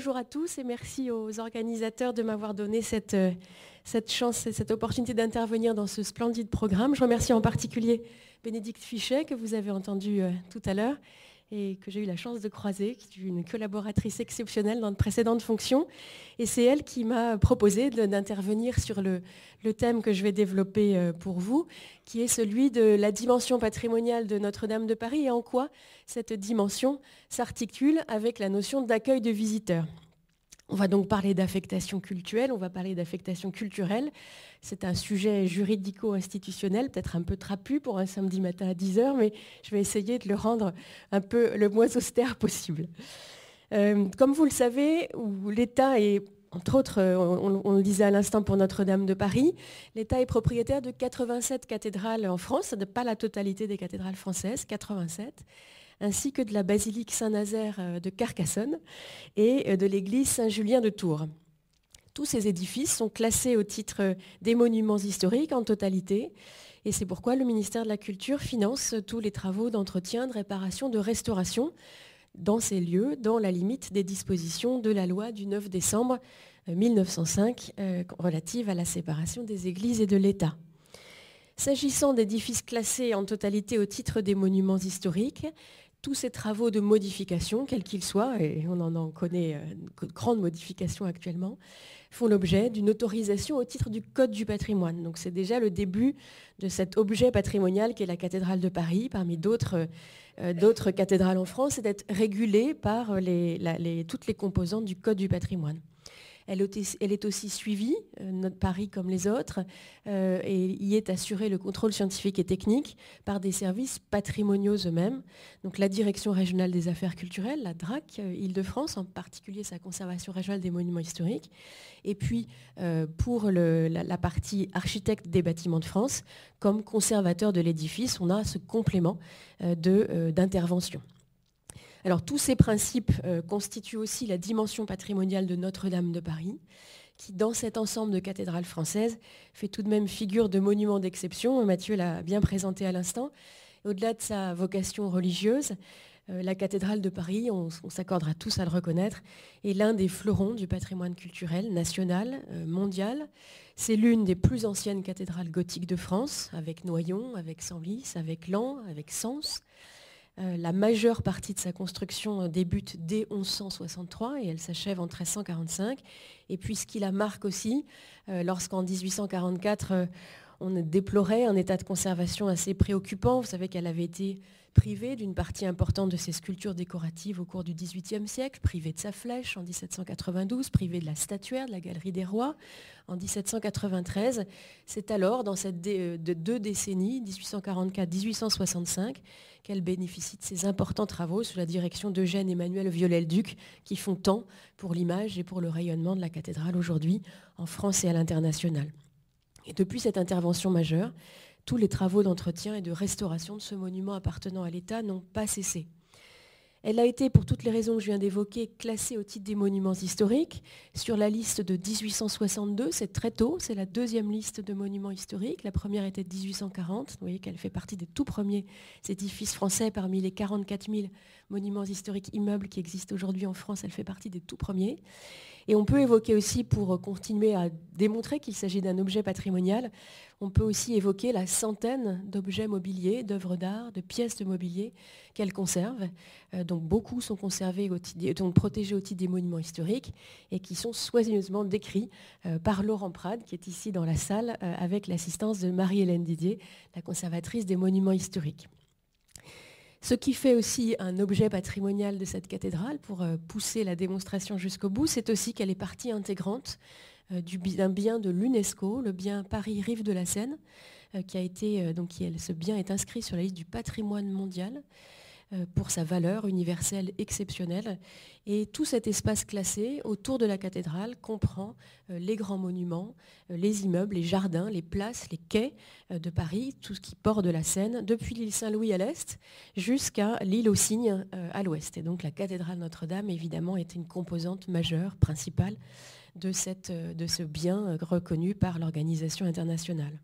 bonjour à tous et merci aux organisateurs de m'avoir donné cette chance et cette opportunité d'intervenir dans ce splendide programme. Je remercie en particulier Bénédicte Fichet, que vous avez entendu tout à l'heure et que j'ai eu la chance de croiser, qui est une collaboratrice exceptionnelle dans de précédentes fonctions. Et c'est elle qui m'a proposé d'intervenir sur le thème que je vais développer pour vous, qui est celui de la dimension patrimoniale de Notre-Dame de Paris et en quoi cette dimension s'articule avec la notion d'accueil de visiteurs. On va donc parler d'affectation cultuelle, on va parler d'affectation culturelle. C'est un sujet juridico-institutionnel, peut-être un peu trapu pour un samedi matin à 10h, mais je vais essayer de le rendre un peu le moins austère possible. Comme vous le savez, l'État est, entre autres, on le disait à l'instant pour Notre-Dame de Paris, l'État est propriétaire de 87 cathédrales en France, pas la totalité des cathédrales françaises, 87, ainsi que de la basilique Saint-Nazaire de Carcassonne et de l'église Saint-Julien de Tours. Tous ces édifices sont classés au titre des monuments historiques en totalité, et c'est pourquoi le ministère de la Culture finance tous les travaux d'entretien, de réparation, de restauration dans ces lieux, dans la limite des dispositions de la loi du 9 décembre 1905 relative à la séparation des églises et de l'État. S'agissant d'édifices classés en totalité au titre des monuments historiques, tous ces travaux de modification, quels qu'ils soient, et on en connaît de grandes modifications actuellement, font l'objet d'une autorisation au titre du Code du patrimoine. Donc c'est déjà le début de cet objet patrimonial qu'est la cathédrale de Paris, parmi d'autres cathédrales en France, et d'être régulée par toutes les composantes du Code du patrimoine. Elle est aussi suivie, notre Paris comme les autres, et y est assuré le contrôle scientifique et technique par des services patrimoniaux eux-mêmes. Donc la Direction régionale des affaires culturelles, la DRAC Île-de-France, en particulier sa conservation régionale des monuments historiques. Et puis pour la partie architecte des bâtiments de France, comme conservateur de l'édifice, on a ce complément d'intervention. Alors tous ces principes constituent aussi la dimension patrimoniale de Notre-Dame de Paris, qui dans cet ensemble de cathédrales françaises fait tout de même figure de monument d'exception. Mathieu l'a bien présenté à l'instant. Au-delà de sa vocation religieuse, la cathédrale de Paris, on s'accordera tous à le reconnaître, est l'un des fleurons du patrimoine culturel national, mondial. C'est l'une des plus anciennes cathédrales gothiques de France, avec Noyon, avec Senlis, avec Laon, avec Sens. La majeure partie de sa construction débute dès 1163 et elle s'achève en 1345. Et puis ce qui la marque aussi, lorsqu'en 1844, on déplorait un état de conservation assez préoccupant. Vous savez qu'elle avait été privée d'une partie importante de ses sculptures décoratives au cours du XVIIIe siècle, privée de sa flèche en 1792, privée de la statuaire de la Galerie des Rois en 1793. C'est alors, dans cette de 2 décennies, 1844-1865, qu'elle bénéficie de ces importants travaux sous la direction d'Eugène Emmanuel Viollet-le-Duc, qui font tant pour l'image et pour le rayonnement de la cathédrale aujourd'hui en France et à l'international. Et depuis cette intervention majeure, tous les travaux d'entretien et de restauration de ce monument appartenant à l'État n'ont pas cessé. Elle a été, pour toutes les raisons que je viens d'évoquer, classée au titre des monuments historiques sur la liste de 1862. C'est très tôt, c'est la deuxième liste de monuments historiques. La première était de 1840. Vous voyez qu'elle fait partie des tout premiers édifices français parmi les 44 000 monuments historiques immeubles qui existent aujourd'hui en France. Elle fait partie des tout premiers. Et on peut évoquer aussi, pour continuer à démontrer qu'il s'agit d'un objet patrimonial, on peut aussi évoquer la centaine d'objets mobiliers, d'œuvres d'art, de pièces de mobilier qu'elle conserve. Donc beaucoup sont conservés, donc protégés au titre des monuments historiques et qui sont soigneusement décrits par Laurent Prade, qui est ici dans la salle avec l'assistance de Marie-Hélène Didier, la conservatrice des monuments historiques. Ce qui fait aussi un objet patrimonial de cette cathédrale, pour pousser la démonstration jusqu'au bout, c'est aussi qu'elle est partie intégrante d'un bien de l'UNESCO, le bien Paris Rive de la Seine, ce bien est inscrit sur la liste du patrimoine mondial pour sa valeur universelle exceptionnelle. Et tout cet espace classé autour de la cathédrale comprend les grands monuments, les immeubles, les jardins, les places, les quais de Paris, tout ce qui borde la Seine, depuis l'île Saint-Louis à l'est jusqu'à l'île aux Cygnes à l'ouest. Et donc la cathédrale Notre-Dame, évidemment, est une composante majeure, principale, de ce bien reconnu par l'organisation internationale.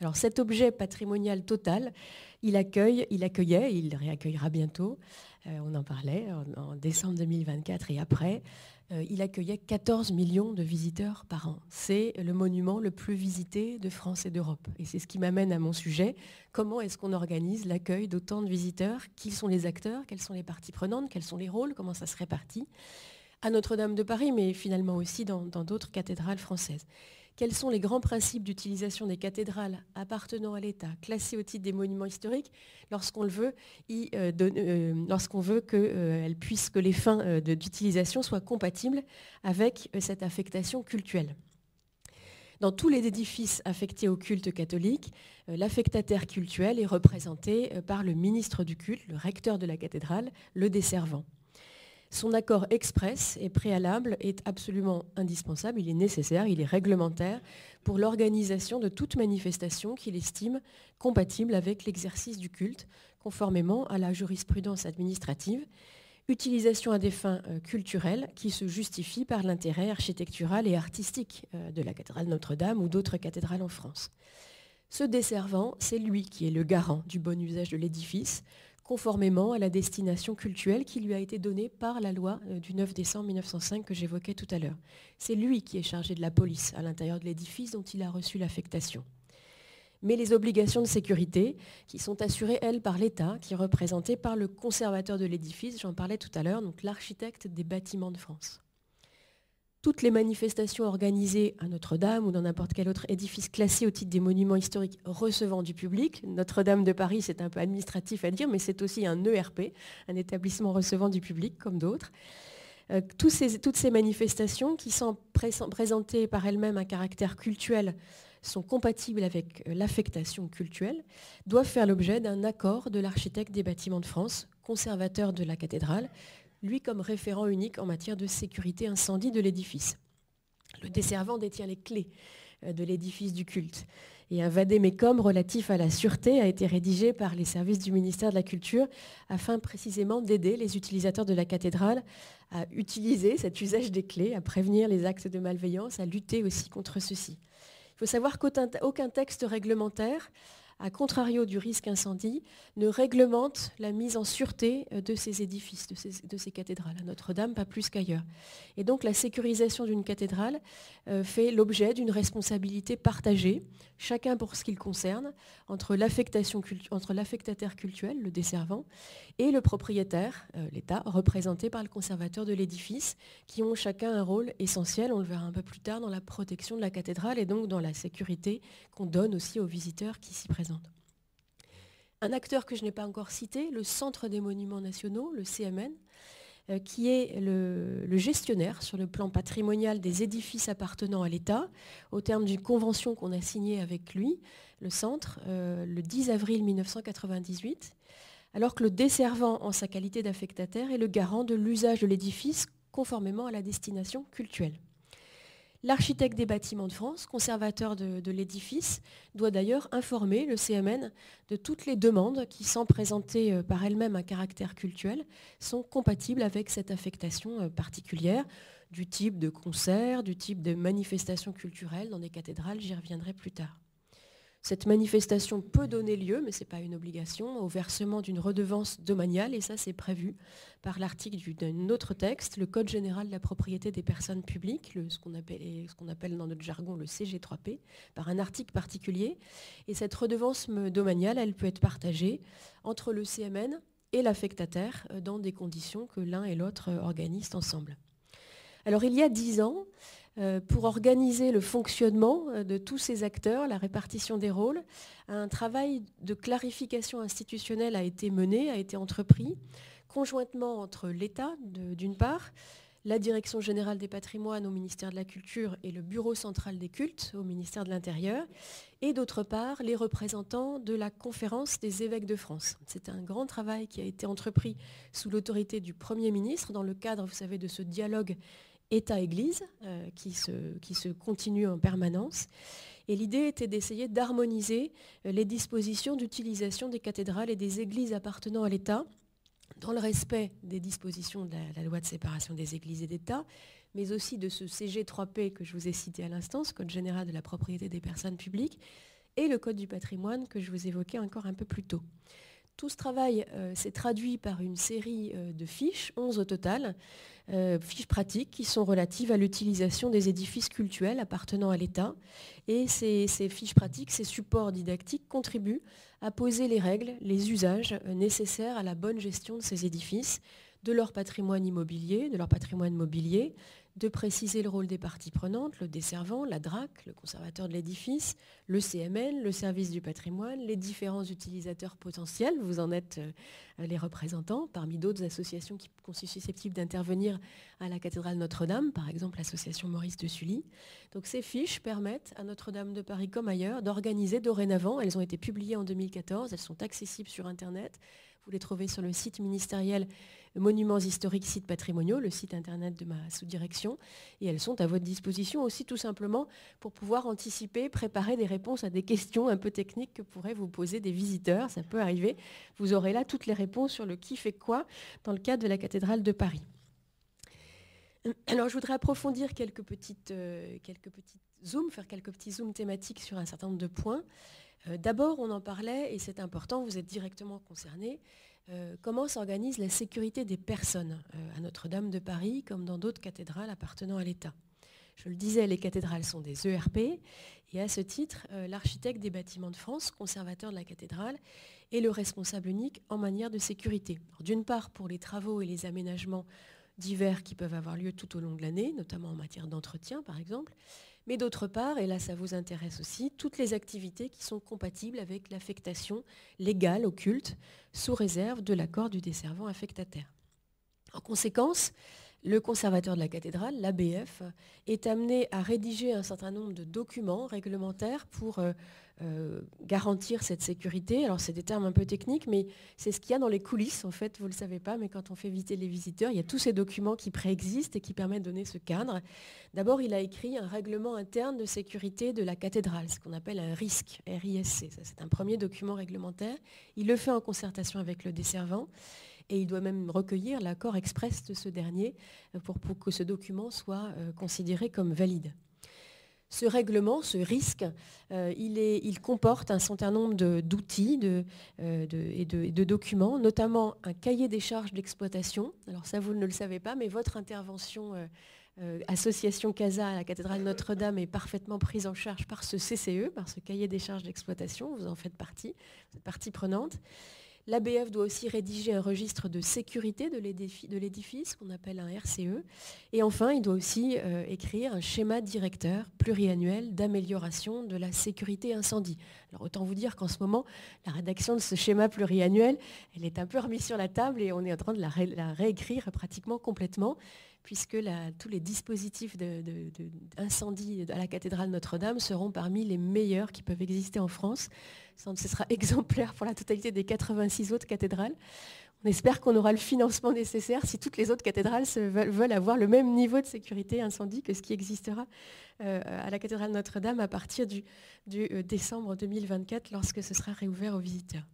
Alors cet objet patrimonial total, il accueillait, il réaccueillera bientôt, on en parlait en décembre 2024 et après, Il accueillait 14 millions de visiteurs par an. C'est le monument le plus visité de France et d'Europe. Et c'est ce qui m'amène à mon sujet. Comment est-ce qu'on organise l'accueil d'autant de visiteurs? Qui sont les acteurs? Quelles sont les parties prenantes? Quels sont les rôles? Comment ça se répartit? À Notre-Dame de Paris, mais finalement aussi dans d'autres cathédrales françaises. Quels sont les grands principes d'utilisation des cathédrales appartenant à l'État, classées au titre des monuments historiques, lorsqu'on le veut, lorsqu'on veut que les fins d'utilisation soient compatibles avec cette affectation cultuelle? Dans tous les édifices affectés au culte catholique, l'affectataire cultuel est représenté par le ministre du culte, le recteur de la cathédrale, le desservant. Son accord express et préalable est absolument indispensable, il est nécessaire, il est réglementaire pour l'organisation de toute manifestation qu'il estime compatible avec l'exercice du culte, conformément à la jurisprudence administrative, utilisation à des fins culturelles qui se justifie par l'intérêt architectural et artistique de la cathédrale Notre-Dame ou d'autres cathédrales en France. Ce desservant, c'est lui qui est le garant du bon usage de l'édifice, conformément à la destination cultuelle qui lui a été donnée par la loi du 9 décembre 1905 que j'évoquais tout à l'heure. C'est lui qui est chargé de la police à l'intérieur de l'édifice dont il a reçu l'affectation. Mais les obligations de sécurité, qui sont assurées, elles, par l'État, qui est représenté par le conservateur de l'édifice, j'en parlais tout à l'heure, donc l'architecte des bâtiments de France. Toutes les manifestations organisées à Notre-Dame ou dans n'importe quel autre édifice classé au titre des monuments historiques recevant du public, Notre-Dame de Paris, c'est un peu administratif à dire, mais c'est aussi un ERP, un établissement recevant du public, comme d'autres. Toutes ces manifestations qui sont présentées par elles-mêmes un caractère cultuel, sont compatibles avec l'affectation cultuelle, doivent faire l'objet d'un accord de l'architecte des bâtiments de France, conservateur de la cathédrale, lui comme référent unique en matière de sécurité incendie de l'édifice. Le desservant détient les clés de l'édifice du culte. Et un vade-mecum relatif à la sûreté a été rédigé par les services du ministère de la Culture afin précisément d'aider les utilisateurs de la cathédrale à utiliser cet usage des clés, à prévenir les actes de malveillance, à lutter aussi contre ceux-ci. Il faut savoir qu'aucun texte réglementaire, à contrario du risque incendie, ne réglemente la mise en sûreté de ces édifices, de ces cathédrales. À Notre-Dame, pas plus qu'ailleurs. Et donc la sécurisation d'une cathédrale fait l'objet d'une responsabilité partagée, chacun pour ce qu'il concerne, entre l'affectataire cultuel, le desservant, et le propriétaire, l'État, représenté par le conservateur de l'édifice, qui ont chacun un rôle essentiel, on le verra un peu plus tard, dans la protection de la cathédrale et donc dans la sécurité qu'on donne aussi aux visiteurs qui s'y présentent. Un acteur que je n'ai pas encore cité, le Centre des Monuments Nationaux, le CMN, qui est le gestionnaire sur le plan patrimonial des édifices appartenant à l'État, au terme d'une convention qu'on a signée avec lui, le centre, le 10 avril 1998, alors que le desservant en sa qualité d'affectataire est le garant de l'usage de l'édifice conformément à la destination cultuelle. L'architecte des bâtiments de France, conservateur de l'édifice, doit d'ailleurs informer le CMN de toutes les demandes qui, sans présenter par elles-mêmes un caractère cultuel, sont compatibles avec cette affectation particulière, du type de concert, du type de manifestation culturelle dans des cathédrales, j'y reviendrai plus tard. Cette manifestation peut donner lieu, mais ce n'est pas une obligation, au versement d'une redevance domaniale, et ça c'est prévu par l'article d'un autre texte, le Code général de la propriété des personnes publiques, ce qu'on appelle dans notre jargon le CG3P, par un article particulier. Et cette redevance domaniale, elle peut être partagée entre le CMN et l'affectataire dans des conditions que l'un et l'autre organisent ensemble. Alors il y a 10 ans, pour organiser le fonctionnement de tous ces acteurs, la répartition des rôles, un travail de clarification institutionnelle a été mené, a été entrepris, conjointement entre l'État, d'une part, la Direction générale des patrimoines au ministère de la Culture et le Bureau central des cultes au ministère de l'Intérieur, et d'autre part, les représentants de la Conférence des évêques de France. C'est un grand travail qui a été entrepris sous l'autorité du Premier ministre dans le cadre, vous savez, de ce dialogue État-Église qui se continue en permanence. Et l'idée était d'essayer d'harmoniser les dispositions d'utilisation des cathédrales et des églises appartenant à l'État dans le respect des dispositions de la loi de séparation des églises et d'État, mais aussi de ce CG3P que je vous ai cité à l'instant, ce Code général de la propriété des personnes publiques, et le Code du patrimoine que je vous évoquais encore un peu plus tôt. Tout ce travail s'est traduit par une série de fiches, 11 au total, fiches pratiques qui sont relatives à l'utilisation des édifices cultuels appartenant à l'État. Et ces fiches pratiques, ces supports didactiques contribuent à poser les règles, les usages nécessaires à la bonne gestion de ces édifices, de leur patrimoine immobilier, de leur patrimoine mobilier, de préciser le rôle des parties prenantes, le desservant, la DRAC, le conservateur de l'édifice, le CMN, le service du patrimoine, les différents utilisateurs potentiels, vous en êtes les représentants, parmi d'autres associations qui sont susceptibles d'intervenir à la cathédrale Notre-Dame, par exemple l'association Maurice de Sully. Donc ces fiches permettent à Notre-Dame de Paris comme ailleurs d'organiser dorénavant, elles ont été publiées en 2014, elles sont accessibles sur Internet, vous les trouvez sur le site ministériel Monuments historiques, sites patrimoniaux, le site internet de ma sous-direction, et elles sont à votre disposition aussi tout simplement pour pouvoir anticiper, préparer des réponses à des questions un peu techniques que pourraient vous poser des visiteurs, ça peut arriver. Vous aurez là toutes les réponses sur le qui fait quoi dans le cadre de la cathédrale de Paris. Alors je voudrais approfondir faire quelques petits zooms thématiques sur un certain nombre de points. D'abord, on en parlait, et c'est important, vous êtes directement concernés, comment s'organise la sécurité des personnes à Notre-Dame de Paris, comme dans d'autres cathédrales appartenant à l'État. Je le disais, les cathédrales sont des ERP, et à ce titre, l'architecte des bâtiments de France, conservateur de la cathédrale, est le responsable unique en matière de sécurité. D'une part, pour les travaux et les aménagements divers qui peuvent avoir lieu tout au long de l'année, notamment en matière d'entretien, par exemple, mais d'autre part, et là ça vous intéresse aussi, toutes les activités qui sont compatibles avec l'affectation légale au culte, sous réserve de l'accord du desservant affectataire. En conséquence, le conservateur de la cathédrale, l'ABF, est amené à rédiger un certain nombre de documents réglementaires pour garantir cette sécurité. Alors c'est des termes un peu techniques, mais c'est ce qu'il y a dans les coulisses, en fait, vous ne le savez pas, mais quand on fait visiter les visiteurs, il y a tous ces documents qui préexistent et qui permettent de donner ce cadre. D'abord, il a écrit un règlement interne de sécurité de la cathédrale, ce qu'on appelle un RISC, R-I-S-C. Ça, c'est un premier document réglementaire. Il le fait en concertation avec le desservant. Et il doit même recueillir l'accord express de ce dernier pour que ce document soit considéré comme valide. Ce règlement, ce risque, il comporte un certain nombre d'outils et de documents, notamment un cahier des charges d'exploitation. Alors ça, vous ne le savez pas, mais votre intervention association CASA à la cathédrale Notre-Dame est parfaitement prise en charge par ce CCE, par ce cahier des charges d'exploitation. Vous en faites partie, vous êtes partie prenante. L'ABF doit aussi rédiger un registre de sécurité de l'édifice, qu'on appelle un RCE. Et enfin, il doit aussi écrire un schéma directeur pluriannuel d'amélioration de la sécurité incendie. Alors autant vous dire qu'en ce moment, la rédaction de ce schéma pluriannuel, elle est un peu remise sur la table et on est en train de la réécrire pratiquement complètement, puisque tous les dispositifs d'incendie à la cathédrale Notre-Dame seront parmi les meilleurs qui peuvent exister en France. Ce sera exemplaire pour la totalité des 86 autres cathédrales. On espère qu'on aura le financement nécessaire si toutes les autres cathédrales veulent avoir le même niveau de sécurité incendie que ce qui existera à la cathédrale Notre-Dame à partir du décembre 2024 lorsque ce sera réouvert aux visiteurs.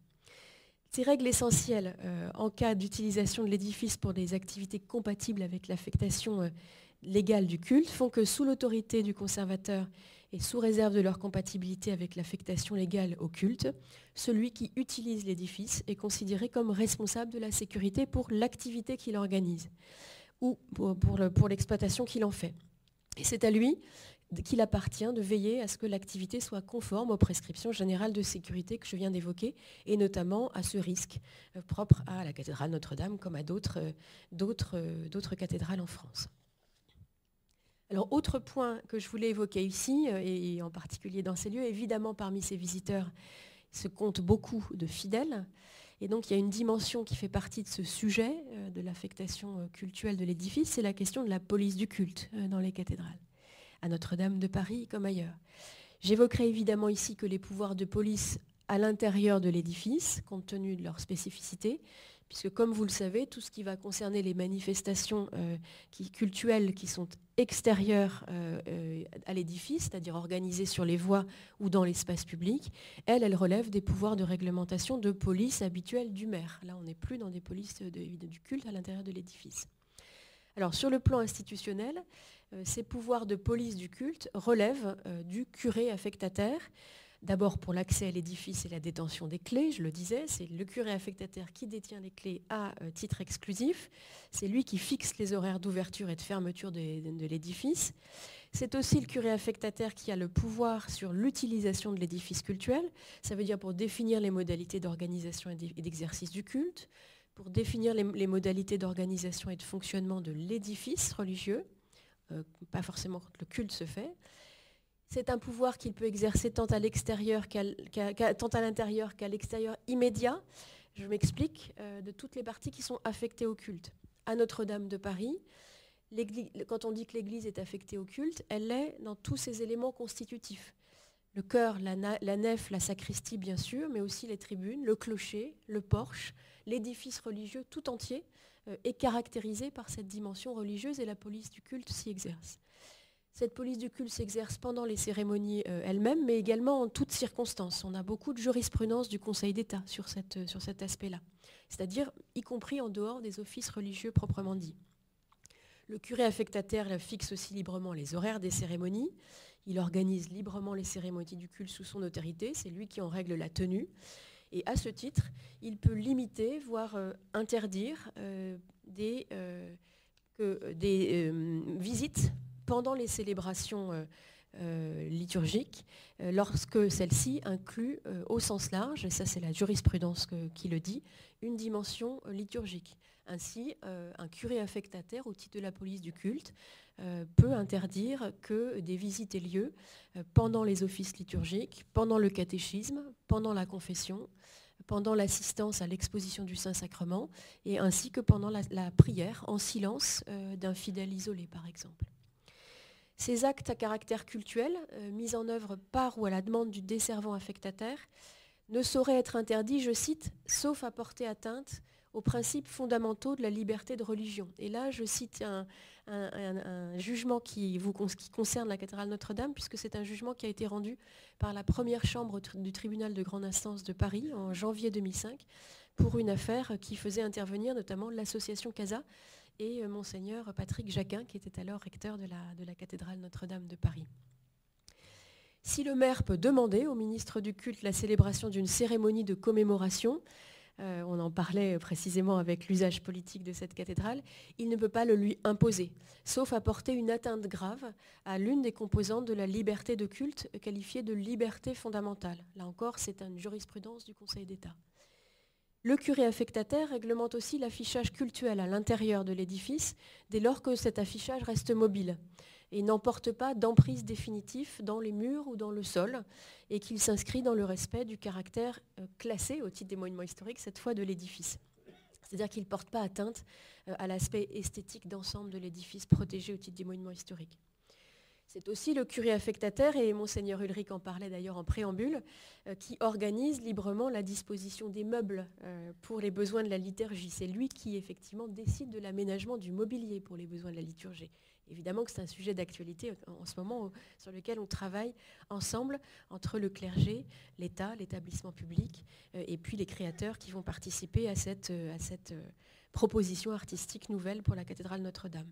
Ces règles essentielles en cas d'utilisation de l'édifice pour des activités compatibles avec l'affectation légale du culte font que sous l'autorité du conservateur et sous réserve de leur compatibilité avec l'affectation légale au culte, celui qui utilise l'édifice est considéré comme responsable de la sécurité pour l'activité qu'il organise ou pour l'exploitation qu'il en fait. Et c'est à lui qu'il appartient de veiller à ce que l'activité soit conforme aux prescriptions générales de sécurité que je viens d'évoquer, et notamment à ce risque propre à la cathédrale Notre-Dame comme à d'autres cathédrales en France. Alors, autre point que je voulais évoquer ici, et en particulier dans ces lieux, évidemment parmi ces visiteurs se comptent beaucoup de fidèles. Et donc il y a une dimension qui fait partie de ce sujet de l'affectation cultuelle de l'édifice, c'est la question de la police du culte dans les cathédrales, à Notre-Dame de Paris comme ailleurs. J'évoquerai évidemment ici que les pouvoirs de police à l'intérieur de l'édifice, compte tenu de leur spécificité, puisque comme vous le savez, tout ce qui va concerner les manifestations cultuelles qui sont extérieures à l'édifice, c'est-à-dire organisées sur les voies ou dans l'espace public, elles relèvent des pouvoirs de réglementation de police habituels du maire. Là, on n'est plus dans des polices du culte à l'intérieur de l'édifice. Alors, sur le plan institutionnel, ces pouvoirs de police du culte relèvent du curé affectataire. D'abord pour l'accès à l'édifice et la détention des clés, je le disais, c'est le curé affectataire qui détient les clés à titre exclusif. C'est lui qui fixe les horaires d'ouverture et de fermeture de l'édifice. C'est aussi le curé affectataire qui a le pouvoir sur l'utilisation de l'édifice cultuel. Ça veut dire pour définir les modalités d'organisation et d'exercice du culte, pour définir les modalités d'organisation et de fonctionnement de l'édifice religieux, pas forcément quand le culte se fait. C'est un pouvoir qu'il peut exercer tant à l'intérieur qu'à l'extérieur immédiat. Je m'explique, de toutes les parties qui sont affectées au culte. À Notre-Dame de Paris, quand on dit que l'Église est affectée au culte, elle l'est dans tous ses éléments constitutifs. Le chœur, la nef, la sacristie bien sûr, mais aussi les tribunes, le clocher, le porche, l'édifice religieux tout entier est caractérisé par cette dimension religieuse et la police du culte s'y exerce. Cette police du culte s'exerce pendant les cérémonies elles-mêmes, mais également en toutes circonstances. On a beaucoup de jurisprudence du Conseil d'État sur cet aspect-là, c'est-à-dire y compris en dehors des offices religieux proprement dits. Le curé affectataire fixe aussi librement les horaires des cérémonies. Il organise librement les cérémonies du culte sous son autorité. C'est lui qui en règle la tenue. Et à ce titre, il peut limiter, voire interdire des visites pendant les célébrations liturgiques, lorsque celle-ci inclut au sens large, et ça c'est la jurisprudence qui le dit, une dimension liturgique. Ainsi, un curé affectataire au titre de la police du culte peut interdire que des visites aient lieu pendant les offices liturgiques, pendant le catéchisme, pendant la confession, pendant l'assistance à l'exposition du Saint-Sacrement, et ainsi que pendant la prière en silence d'un fidèle isolé, par exemple. Ces actes à caractère cultuel, mis en œuvre par ou à la demande du desservant affectataire, ne sauraient être interdits, je cite, « sauf à porter atteinte aux principes fondamentaux de la liberté de religion ». Et là, je cite un jugement qui concerne la cathédrale Notre-Dame, puisque c'est un jugement qui a été rendu par la première chambre du tribunal de grande instance de Paris en janvier 2005, pour une affaire qui faisait intervenir notamment l'association CASA, et monseigneur Patrick Jacquin, qui était alors recteur de la cathédrale Notre-Dame de Paris. Si le maire peut demander au ministre du culte la célébration d'une cérémonie de commémoration, on en parlait précisément avec l'usage politique de cette cathédrale, il ne peut pas le lui imposer, sauf à porter une atteinte grave à l'une des composantes de la liberté de culte qualifiée de liberté fondamentale. Là encore, c'est une jurisprudence du Conseil d'État. Le curé affectataire réglemente aussi l'affichage cultuel à l'intérieur de l'édifice dès lors que cet affichage reste mobile et n'emporte pas d'emprise définitive dans les murs ou dans le sol et qu'il s'inscrit dans le respect du caractère classé au titre des monuments historiques, cette fois de l'édifice. C'est-à-dire qu'il ne porte pas atteinte à l'aspect esthétique d'ensemble de l'édifice protégé au titre des monuments historiques. C'est aussi le curé affectataire, et monseigneur Ulrich en parlait d'ailleurs en préambule, qui organise librement la disposition des meubles pour les besoins de la liturgie. C'est lui qui effectivement décide de l'aménagement du mobilier pour les besoins de la liturgie. Évidemment que c'est un sujet d'actualité en ce moment sur lequel on travaille ensemble entre le clergé, l'État, l'établissement public et puis les créateurs qui vont participer à cette proposition artistique nouvelle pour la cathédrale Notre-Dame.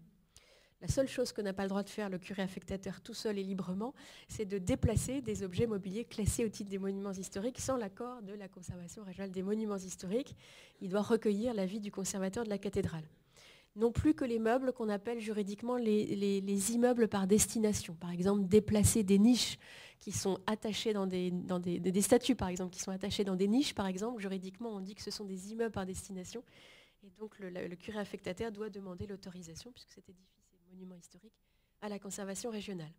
La seule chose que n'a pas le droit de faire le curé affectataire tout seul et librement, c'est de déplacer des objets mobiliers classés au titre des monuments historiques sans l'accord de la Conservation régionale des monuments historiques. Il doit recueillir l'avis du conservateur de la cathédrale. Non plus que les meubles qu'on appelle juridiquement les immeubles par destination. Par exemple, déplacer des niches qui sont attachées dans des statues, par exemple, qui sont attachées dans des niches, par exemple. Juridiquement, on dit que ce sont des immeubles par destination. Et donc, le curé affectataire doit demander l'autorisation, puisque cet édifice monument historique, à la conservation régionale.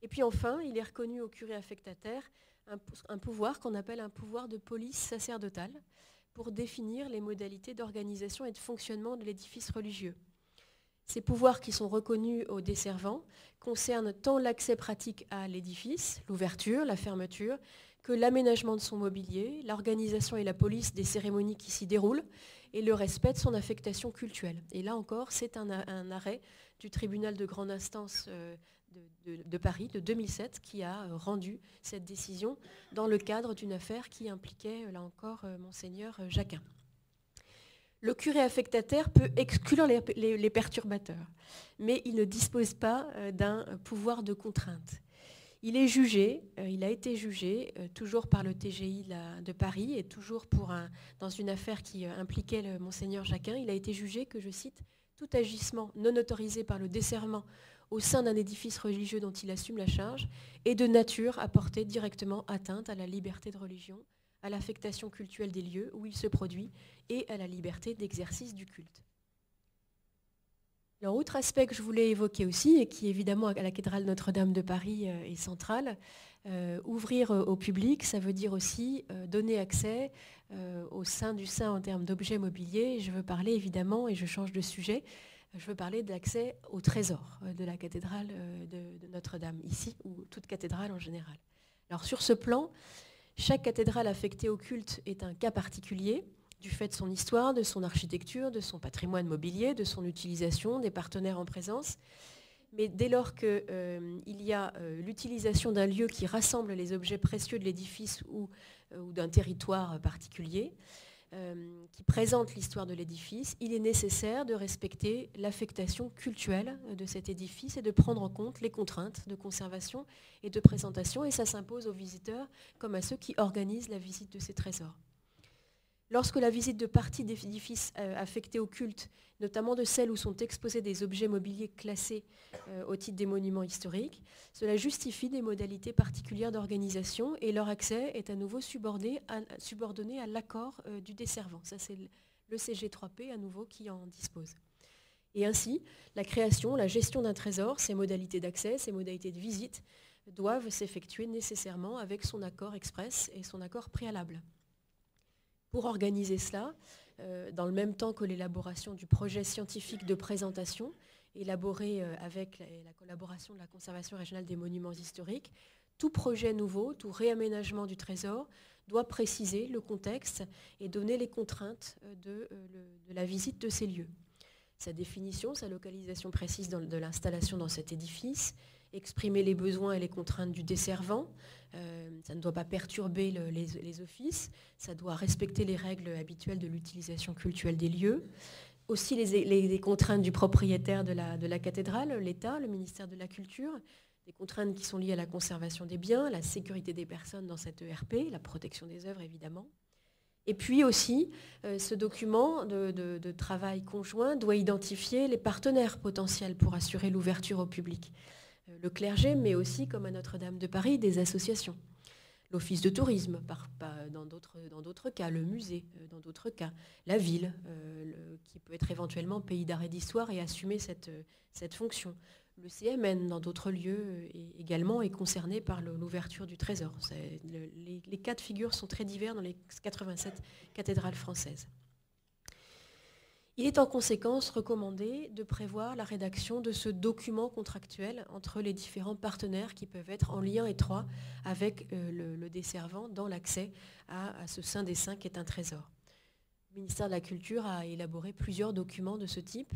Et puis enfin, il est reconnu au curé affectataire un pouvoir qu'on appelle un pouvoir de police sacerdotale pour définir les modalités d'organisation et de fonctionnement de l'édifice religieux. Ces pouvoirs qui sont reconnus aux desservants concernent tant l'accès pratique à l'édifice, l'ouverture, la fermeture, que l'aménagement de son mobilier, l'organisation et la police des cérémonies qui s'y déroulent et le respect de son affectation cultuelle. Et là encore, c'est un arrêt du tribunal de grande instance de Paris de 2007 qui a rendu cette décision dans le cadre d'une affaire qui impliquait, là encore, monseigneur Jacquin. Le curé affectataire peut exclure les perturbateurs, mais il ne dispose pas d'un pouvoir de contrainte. Il est jugé, il a été jugé, toujours par le TGI de Paris et toujours dans une affaire qui impliquait le monseigneur Jacquin, il a été jugé que, je cite, « tout agissement non autorisé par le desservant au sein d'un édifice religieux dont il assume la charge est de nature à porter directement atteinte à la liberté de religion, à l'affectation cultuelle des lieux où il se produit et à la liberté d'exercice du culte. » Alors, autre aspect que je voulais évoquer aussi, et qui évidemment à la cathédrale Notre-Dame de Paris est central, ouvrir au public, ça veut dire aussi donner accès au sein du saint en termes d'objets mobiliers. Je veux parler évidemment, et je change de sujet, je veux parler d'accès au trésor de la cathédrale de Notre-Dame, ici, ou toute cathédrale en général. Alors sur ce plan, chaque cathédrale affectée au culte est un cas particulier, du fait de son histoire, de son architecture, de son patrimoine mobilier, de son utilisation, des partenaires en présence. Mais dès lors qu'il y a l'utilisation d'un lieu qui rassemble les objets précieux de l'édifice ou d'un territoire particulier, qui présente l'histoire de l'édifice, il est nécessaire de respecter l'affectation cultuelle de cet édifice et de prendre en compte les contraintes de conservation et de présentation. Et ça s'impose aux visiteurs comme à ceux qui organisent la visite de ces trésors. Lorsque la visite de parties d'édifices affectés au culte, notamment de celles où sont exposés des objets mobiliers classés au titre des monuments historiques, cela justifie des modalités particulières d'organisation et leur accès est à nouveau subordonné à l'accord du desservant. Ça, c'est le CG3P à nouveau qui en dispose. Et ainsi, la création, la gestion d'un trésor, ses modalités d'accès, ses modalités de visite, doivent s'effectuer nécessairement avec son accord express et son accord préalable. Pour organiser cela, dans le même temps que l'élaboration du projet scientifique de présentation, élaboré avec la collaboration de la Conservation régionale des monuments historiques, tout projet nouveau, tout réaménagement du trésor doit préciser le contexte et donner les contraintes de la visite de ces lieux. Sa définition, sa localisation précise de l'installation dans cet édifice, exprimer les besoins et les contraintes du desservant. Ça ne doit pas perturber les offices, ça doit respecter les règles habituelles de l'utilisation cultuelle des lieux. Aussi les contraintes du propriétaire de la cathédrale, l'État, le ministère de la Culture, des contraintes qui sont liées à la conservation des biens, la sécurité des personnes dans cette ERP, la protection des œuvres évidemment. Et puis aussi, ce document de travail conjoint doit identifier les partenaires potentiels pour assurer l'ouverture au public. Le clergé, mais aussi, comme à Notre-Dame de Paris, des associations. L'office de tourisme, dans d'autres cas, le musée, dans d'autres cas, la ville, qui peut être éventuellement pays d'art et d'histoire et assumer cette fonction. Le CMN, dans d'autres lieux, également est concerné par l'ouverture du trésor. Les cas de figure sont très divers dans les 87 cathédrales françaises. Il est en conséquence recommandé de prévoir la rédaction de ce document contractuel entre les différents partenaires qui peuvent être en lien étroit avec le desservant dans l'accès à ce saint des saints qui est un trésor. Le ministère de la Culture a élaboré plusieurs documents de ce type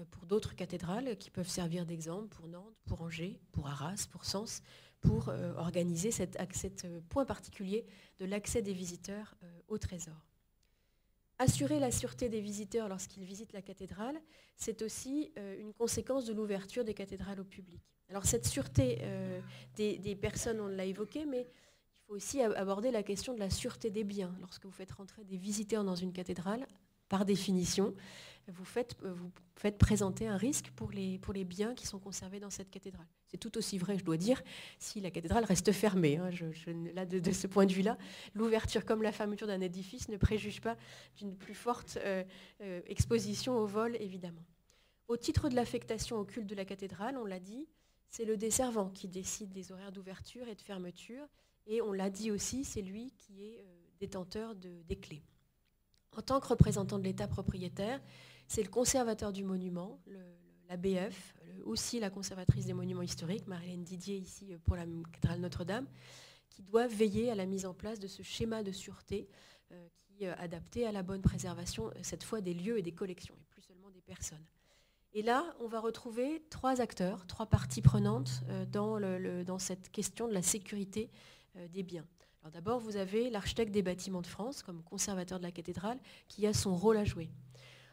pour d'autres cathédrales qui peuvent servir d'exemple pour Nantes, pour Angers, pour Arras, pour Sens, pour organiser cet point particulier de l'accès des visiteurs au trésor. Assurer la sûreté des visiteurs lorsqu'ils visitent la cathédrale, c'est aussi une conséquence de l'ouverture des cathédrales au public. Alors cette sûreté des personnes, on l'a évoqué, mais il faut aussi aborder la question de la sûreté des biens. Lorsque vous faites rentrer des visiteurs dans une cathédrale, par définition, vous faites présenter un risque pour les biens qui sont conservés dans cette cathédrale. C'est tout aussi vrai, je dois dire, si la cathédrale reste fermée. Là, de ce point de vue-là, l'ouverture comme la fermeture d'un édifice ne préjuge pas d'une plus forte exposition au vol, évidemment. Au titre de l'affectation au culte de la cathédrale, on l'a dit, c'est le desservant qui décide des horaires d'ouverture et de fermeture. Et on l'a dit aussi, c'est lui qui est détenteur des clés. En tant que représentant de l'État propriétaire, c'est le conservateur du monument, l'ABF, aussi la conservatrice des monuments historiques, Marie-Hélène Didier ici pour la cathédrale Notre-Dame, qui doit veiller à la mise en place de ce schéma de sûreté qui est adapté à la bonne préservation, cette fois des lieux et des collections, et plus seulement des personnes. Et là, on va retrouver trois acteurs, trois parties prenantes dans cette question de la sécurité des biens. Alors d'abord, vous avez l'architecte des bâtiments de France, comme conservateur de la cathédrale, qui a son rôle à jouer.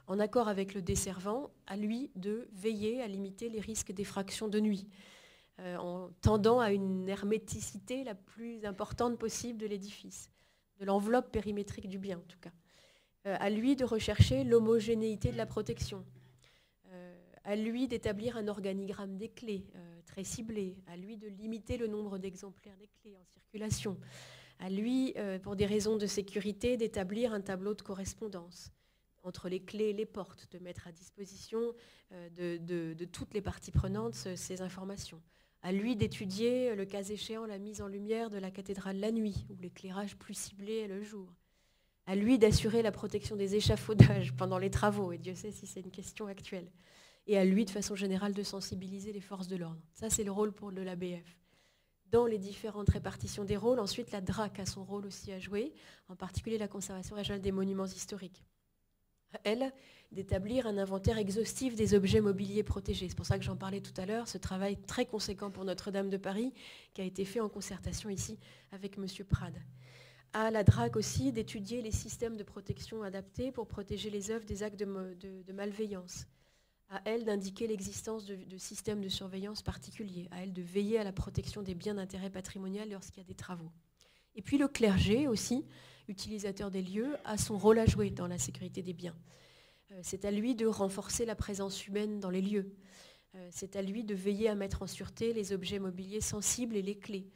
En accord avec le desservant, à lui de veiller à limiter les risques d'effraction de nuit. en tendant à une herméticité la plus importante possible de l'édifice, de l'enveloppe périmétrique du bien en tout cas. À lui de rechercher l'homogénéité de la protection, à lui d'établir un organigramme des clés très ciblé, à lui de limiter le nombre d'exemplaires des clés en circulation, à lui, pour des raisons de sécurité, d'établir un tableau de correspondance entre les clés et les portes, de mettre à disposition de toutes les parties prenantes ces informations. À lui d'étudier, le cas échéant, la mise en lumière de la cathédrale la nuit, ou l'éclairage plus ciblé le jour. À lui d'assurer la protection des échafaudages pendant les travaux, et Dieu sait si c'est une question actuelle. Et à lui, de façon générale, de sensibiliser les forces de l'ordre. Ça, c'est le rôle pour l'ABF. Dans les différentes répartitions des rôles, ensuite, la DRAC a son rôle aussi à jouer, en particulier la Conservation régionale des monuments historiques. À elle, d'établir un inventaire exhaustif des objets mobiliers protégés. C'est pour ça que j'en parlais tout à l'heure, ce travail très conséquent pour Notre-Dame de Paris, qui a été fait en concertation ici avec M. Prade. À la DRAC aussi, d'étudier les systèmes de protection adaptés pour protéger les œuvres des actes de malveillance. À elle d'indiquer l'existence de systèmes de surveillance particuliers, à elle de veiller à la protection des biens d'intérêt patrimonial lorsqu'il y a des travaux. Et puis le clergé aussi, utilisateur des lieux, a son rôle à jouer dans la sécurité des biens. C'est à lui de renforcer la présence humaine dans les lieux. C'est à lui de veiller à mettre en sûreté les objets mobiliers sensibles et les clés.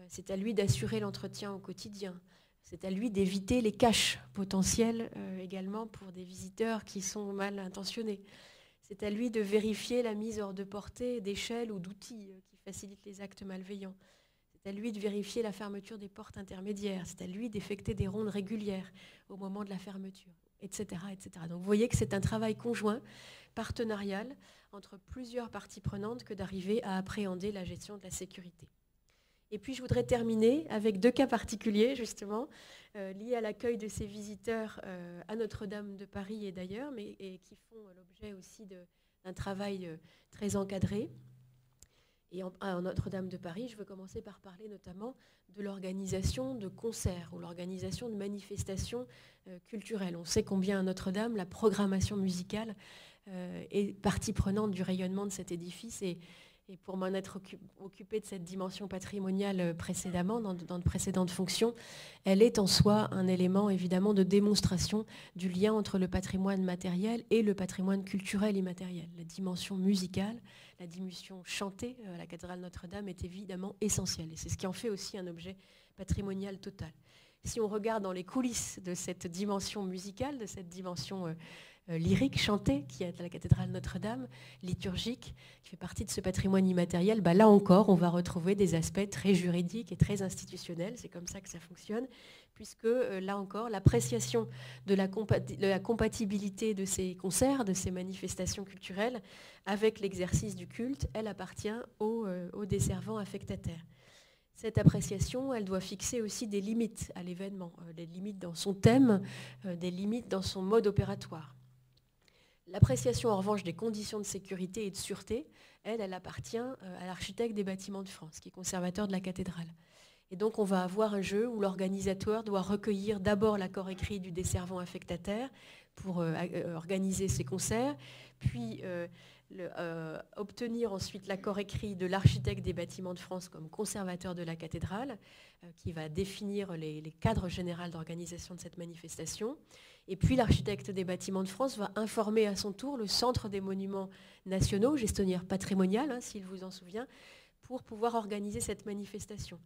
C'est à lui d'assurer l'entretien au quotidien. C'est à lui d'éviter les caches potentielles également pour des visiteurs qui sont mal intentionnés. C'est à lui de vérifier la mise hors de portée d'échelles ou d'outils qui facilitent les actes malveillants. C'est à lui de vérifier la fermeture des portes intermédiaires. C'est à lui d'effectuer des rondes régulières au moment de la fermeture, etc., etc. Donc vous voyez que c'est un travail conjoint, partenarial, entre plusieurs parties prenantes que d'arriver à appréhender la gestion de la sécurité. Et puis je voudrais terminer avec 2 cas particuliers, justement, liés à l'accueil de ces visiteurs à Notre-Dame de Paris et d'ailleurs, et qui font l'objet aussi d'un travail très encadré. Et en Notre-Dame de Paris, je veux commencer par parler notamment de l'organisation de concerts ou l'organisation de manifestations culturelles. On sait combien à Notre-Dame, la programmation musicale est partie prenante du rayonnement de cet édifice. Et pour m'en être occupée de cette dimension patrimoniale précédemment, dans de précédentes fonctions, elle est en soi un élément évidemment de démonstration du lien entre le patrimoine matériel et le patrimoine culturel immatériel. La dimension musicale, la dimension chantée à la cathédrale Notre-Dame est évidemment essentielle. Et c'est ce qui en fait aussi un objet patrimonial total. Si on regarde dans les coulisses de cette dimension musicale, de cette dimension lyrique, chantée, qui est à la cathédrale Notre-Dame, liturgique, qui fait partie de ce patrimoine immatériel, là encore, on va retrouver des aspects très juridiques et très institutionnels. C'est comme ça que ça fonctionne, puisque là encore, l'appréciation de la compatibilité de ces concerts, de ces manifestations culturelles, avec l'exercice du culte, elle appartient aux desservants affectataires. Cette appréciation, elle doit fixer aussi des limites à l'événement, des limites dans son thème, des limites dans son mode opératoire. L'appréciation, en revanche, des conditions de sécurité et de sûreté, elle appartient à l'architecte des bâtiments de France, qui est conservateur de la cathédrale. Et donc, on va avoir un jeu où l'organisateur doit recueillir d'abord l'accord écrit du desservant affectataire pour organiser ses concerts, puis obtenir ensuite l'accord écrit de l'architecte des bâtiments de France comme conservateur de la cathédrale, qui va définir les cadres généraux d'organisation de cette manifestation. Et puis l'architecte des bâtiments de France va informer à son tour le Centre des monuments nationaux, gestionnaire patrimonial, s'il vous en souvient, pour pouvoir organiser cette manifestation.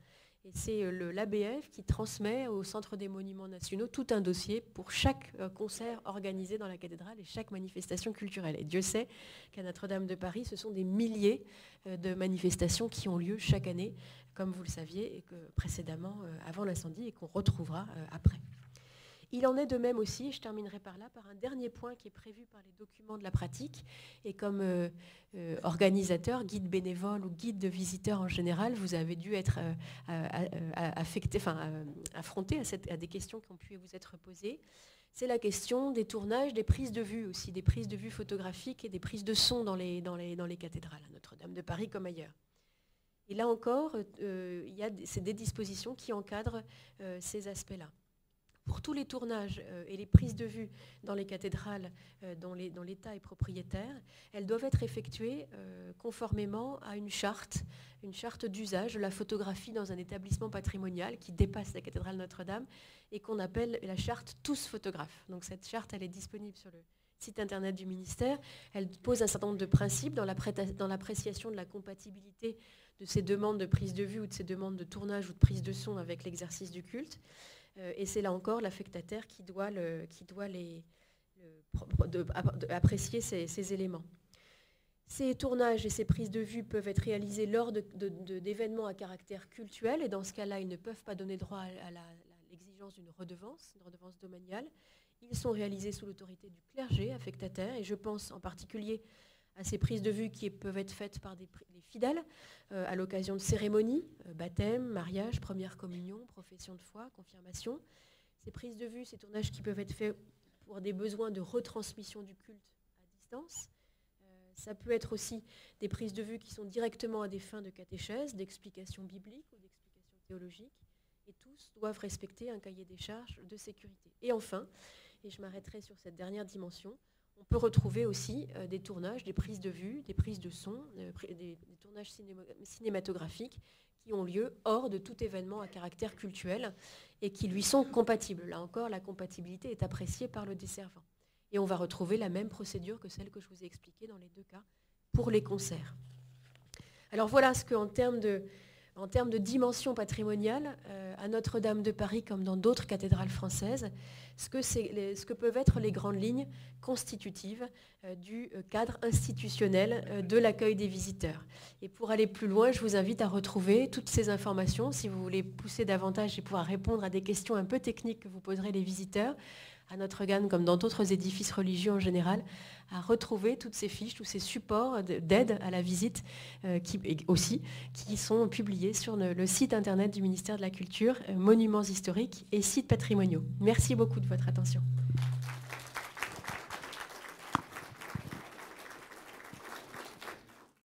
Et c'est l'ABF qui transmet au Centre des monuments nationaux tout un dossier pour chaque concert organisé dans la cathédrale et chaque manifestation culturelle. Et Dieu sait qu'à Notre-Dame de Paris, ce sont des milliers de manifestations qui ont lieu chaque année, comme vous le saviez, et que précédemment, avant l'incendie, et qu'on retrouvera après. Il en est de même aussi, je terminerai par là, par un dernier point qui est prévu par les documents de la pratique. Et comme organisateur, guide bénévole ou guide de visiteurs en général, vous avez dû être affronté à des questions qui ont pu vous être posées. C'est la question des tournages, des prises de vue aussi, des prises de vue photographiques et des prises de son dans les cathédrales, à Notre-Dame de Paris comme ailleurs. Et là encore, c'est des dispositions qui encadrent ces aspects-là. Pour tous les tournages et les prises de vue dans les cathédrales dont l'État est propriétaire, elles doivent être effectuées conformément à une charte d'usage de la photographie dans un établissement patrimonial qui dépasse la cathédrale Notre-Dame et qu'on appelle la charte Tous photographes. Donc cette charte, elle est disponible sur le site internet du ministère. Elle pose un certain nombre de principes dans l'appréciation de la compatibilité de ces demandes de prise de vue ou de ces demandes de tournage ou de prise de son avec l'exercice du culte. Et c'est là encore l'affectataire qui doit apprécier ces éléments. Ces tournages et ces prises de vue peuvent être réalisés lors d'événements à caractère cultuel, et dans ce cas-là, ils ne peuvent pas donner droit à l'exigence d'une redevance, une redevance domaniale. Ils sont réalisés sous l'autorité du clergé affectataire, et je pense en particulier à ces prises de vue qui peuvent être faites par les fidèles à l'occasion de cérémonies, baptême, mariage, première communion, profession de foi, confirmation. Ces prises de vue, ces tournages qui peuvent être faits pour des besoins de retransmission du culte à distance. Ça peut être aussi des prises de vue qui sont directement à des fins de catéchèse, d'explication biblique ou d'explication théologique. Et tous doivent respecter un cahier des charges de sécurité. Et enfin, et je m'arrêterai sur cette dernière dimension, on peut retrouver aussi des tournages, des prises de vue, des prises de son, des tournages cinématographiques qui ont lieu hors de tout événement à caractère cultuel et qui lui sont compatibles. Là encore, la compatibilité est appréciée par le desservant. Et on va retrouver la même procédure que celle que je vous ai expliquée dans les deux cas pour les concerts. Alors voilà ce qu'en termes de dimension patrimoniale, à Notre-Dame de Paris, comme dans d'autres cathédrales françaises, ce que peuvent être les grandes lignes constitutives du cadre institutionnel de l'accueil des visiteurs. Et pour aller plus loin, je vous invite à retrouver toutes ces informations, si vous voulez pousser davantage et pouvoir répondre à des questions un peu techniques que vous poserez les visiteurs, à Notre-Dame, comme dans d'autres édifices religieux en général, à retrouver toutes ces fiches, tous ces supports d'aide à la visite qui sont publiés sur le site internet du ministère de la Culture, Monuments historiques et sites patrimoniaux. Merci beaucoup de votre attention.